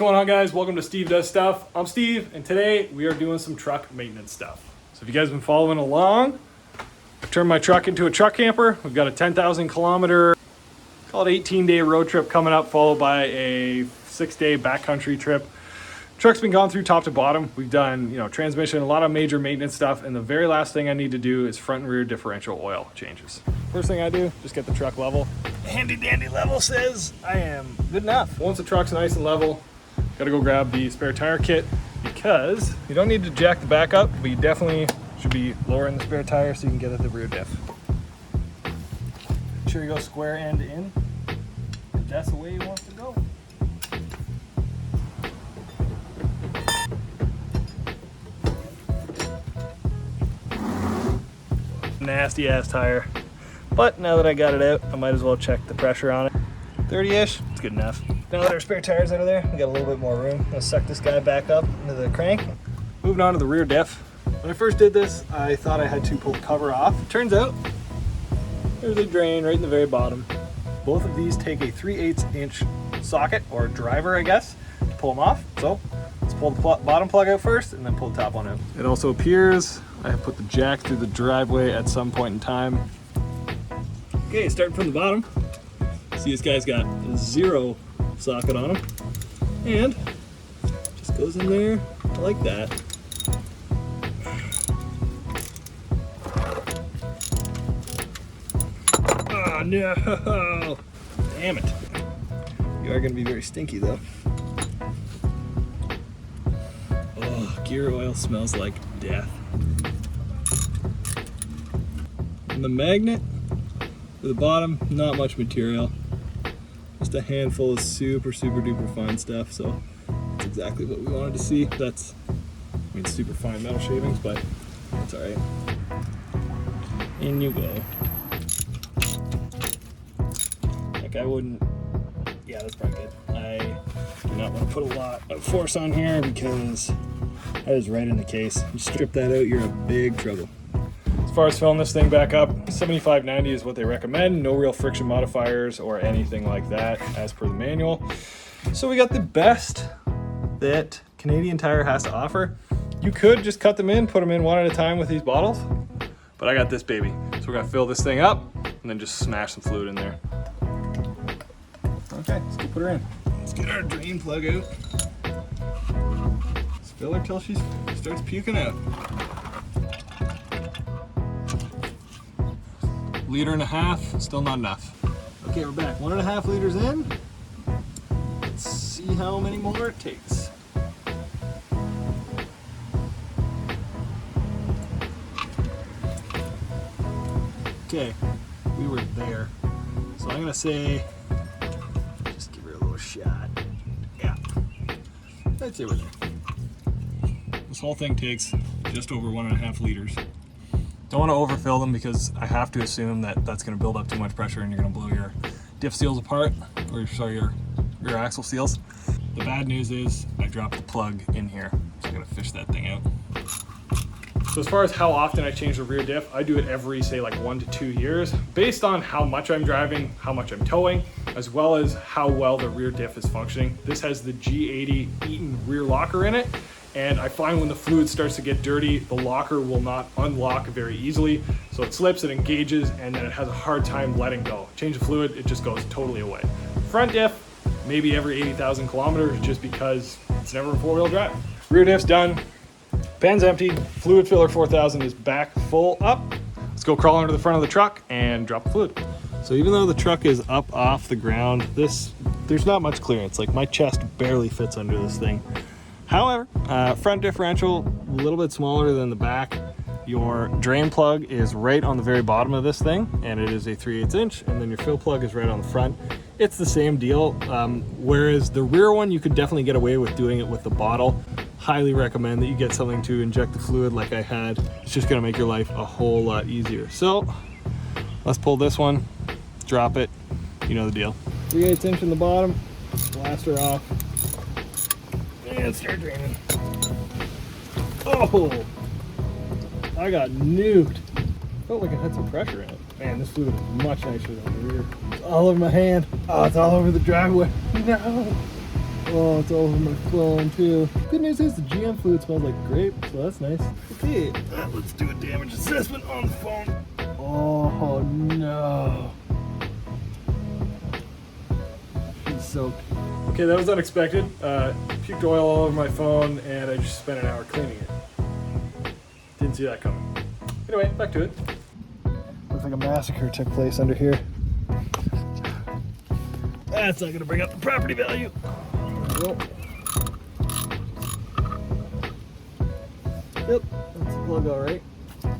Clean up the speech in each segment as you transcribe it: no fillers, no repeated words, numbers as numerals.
going on, guys? Welcome to Steve Does Stuff. I'm Steve, and today we are doing some truck maintenance stuff. So if you guys have been following along, I've turned my truck into a truck camper. We've got a 10,000 kilometer, call it 18-day road trip coming up, followed by a 6-day backcountry trip. Truck's been gone through top to bottom. We've done, transmission, a lot of major maintenance stuff, and the very last thing I need to do is front and rear differential oil changes. First thing I do, just get the truck level. Handy dandy level says I am good enough. Once the truck's nice and level, gotta go grab the spare tire kit, because you don't need to jack the back up, but you definitely should be lowering the spare tire so you can get at the rear diff. Make sure you go square end in, if that's the way you want to go. Nasty ass tire, but now that I got it out, I might as well check the pressure on it. 30-ish, it's good enough. Now that our spare tire's out of there, we got a little bit more room. I'm gonna suck this guy back up into the crank. Moving on to the rear diff. When I first did this, I thought I had to pull the cover off. Turns out, there's a drain right in the very bottom. Both of these take a 3/8 inch socket, or driver, I guess, to pull them off. So let's pull the bottom plug out first and then pull the top one out. It also appears I have put the jack through the driveway at some point in time. Okay, starting from the bottom. See, this guy's got 0 socket on him. And just goes in there like that. Oh no! Damn it. You are gonna be very stinky though. Oh, gear oil smells like death. And the magnet for the bottom, not much material. Just a handful of super duper fine stuff, so that's exactly what we wanted to see. That's, super fine metal shavings, but that's alright. In you go. Like, I wouldn't, yeah, that's probably good. I do not want to put a lot of force on here because that is right in the case. You strip that out, you're in big trouble. As far as filling this thing back up, 75/90 is what they recommend. No real friction modifiers or anything like that as per the manual. So we got the best that Canadian Tire has to offer. You could just cut them in, put them in one at a time with these bottles, but I got this baby. So we're gonna fill this thing up and then just smash some fluid in there. Okay, let's go put her in. Let's get our drain plug out. Let's fill her till she starts puking out. 1.5 liters, still not enough. Okay, we're back. 1.5 liters in. Let's see how many more it takes. Okay, we were there. So I'm gonna say, just give her a little shot. Yeah, I'd say we're there. This whole thing takes just over 1.5 liters. Don't want to overfill them because I have to assume that that's going to build up too much pressure and you're going to blow your diff seals apart, or sorry, your rear axle seals. The bad news is I dropped the plug in here, so I'm going to fish that thing out. So as far as how often I change the rear diff, I do it every, say, like 1 to 2 years, based on how much I'm driving, how much I'm towing, as well as how well the rear diff is functioning. This has the G80 Eaton rear locker in it. And I find when the fluid starts to get dirty, the locker will not unlock very easily. So it slips, it engages, and then it has a hard time letting go. Change the fluid, it just goes totally away. Front diff, maybe every 80,000 kilometers, just because it's never a 4-wheel drive. Rear diff's done, pan's empty, fluid filler 4000 is back full up. Let's go crawl under the front of the truck and drop the fluid. So even though the truck is up off the ground, there's not much clearance. Like, my chest barely fits under this thing. However, front differential, a little bit smaller than the back. Your drain plug is right on the very bottom of this thing, and it is a 3/8 inch, and then your fill plug is right on the front. It's the same deal, whereas the rear one, you could definitely get away with doing it with the bottle. Highly recommend that you get something to inject the fluid like I had. It's just gonna make your life a whole lot easier. So, let's pull this one, drop it, you know the deal. 3/8 inch in the bottom, blast her off. And start draining. Oh! I got nuked. Felt like it had some pressure in it. Man, this fluid is much nicer than the rear. It's all over my hand. Oh, it's all over the driveway. No! Oh, it's all over my phone too. Good news is the GM fluid smells like grape, so that's nice. Okay, let's do a damage assessment on the phone. Oh no. She's soaked. Okay, that was unexpected. Puked oil all over my phone and I just spent an hour cleaning it. Didn't see that coming. Anyway, back to it. Looks like a massacre took place under here. That's not gonna bring up the property value. There we go. Yep, that's the plug all right. There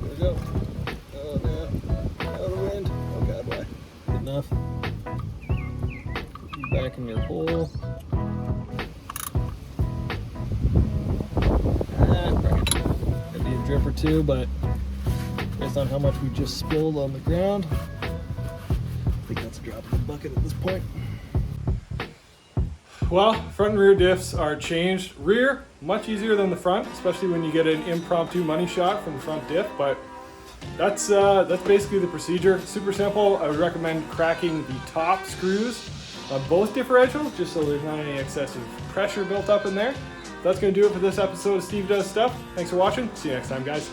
we go. Oh no, out of the wind. Oh god, why? Good enough. Put you back in your hole. Maybe a drip or two, but based on how much we just spilled on the ground, I think that's a drop in the bucket at this point. Well, front and rear diffs are changed. Rear, much easier than the front, especially when you get an impromptu money shot from the front diff, but that's basically the procedure. Super simple. I would recommend cracking the top screws on both differentials, just so there's not any excessive pressure built up in there. That's going to do it for this episode of Steve Does Stuff. Thanks for watching. See you next time, guys.